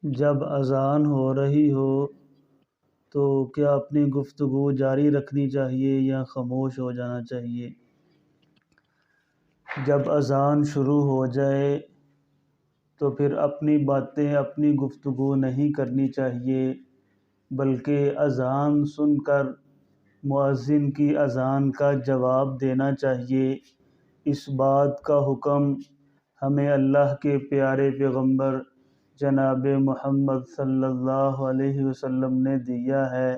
جب اذان ہو رہی ہو تو کیا اپنی گفتگو جاری رکھنی چاہیے یا خاموش ہو جانا چاہیے؟ جب اذان شروع ہو جائے تو پھر اپنی باتیں، اپنی گفتگو نہیں کرنی چاہیے، بلکہ اذان سن کر مؤذن کی اذان کا جواب دینا چاہیے۔ اس بات کا حکم ہمیں اللہ کے پیارے پیغمبر جناب محمد صلی اللہ علیہ وسلم نے دیا ہے۔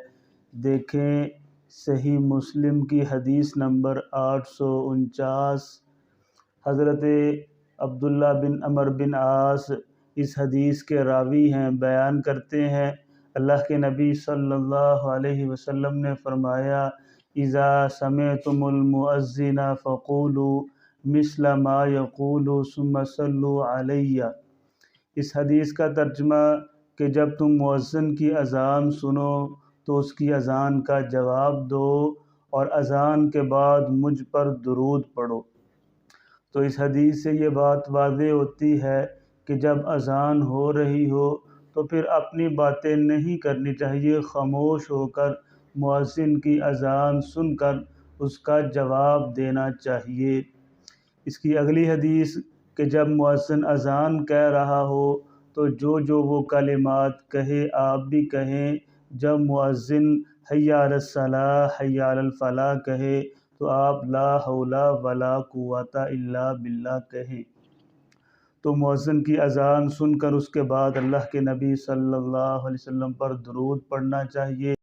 دیکھیں صحیح مسلم کی حدیث نمبر 849۔ حضرت عبداللہ بن عمر بن عاص اس حدیث کے راوی ہیں، بیان کرتے ہیں اللہ کے نبی صلی اللہ علیہ وسلم نے فرمایا: اذا سمعتم المؤذن فقولوا مثل ما یقول ثم صلوا علی۔ اس حدیث کا ترجمہ کہ جب تم مؤذن کی اذان سنو تو اس کی اذان کا جواب دو اور اذان کے بعد مجھ پر درود پڑھو۔ تو اس حدیث سے یہ بات واضح ہوتی ہے کہ جب اذان ہو رہی ہو تو پھر اپنی باتیں نہیں کرنی چاہیے، خاموش ہو کر مؤذن کی اذان سن کر اس کا جواب دینا چاہیے۔ اس کی اگلی حدیث کہ جب مؤذن اذان کہہ رہا ہو تو جو وہ کلمات کہے آپ بھی کہیں۔ جب مؤذن حی علی الصلاۃ حی علی الفلاح کہے تو آپ لا حول ولا قوۃ الا باللہ کہیں۔ تو مؤذن کی اذان سن کر اس کے بعد اللہ کے نبی صلی اللہ علیہ وسلم پر درود پڑھنا چاہیے۔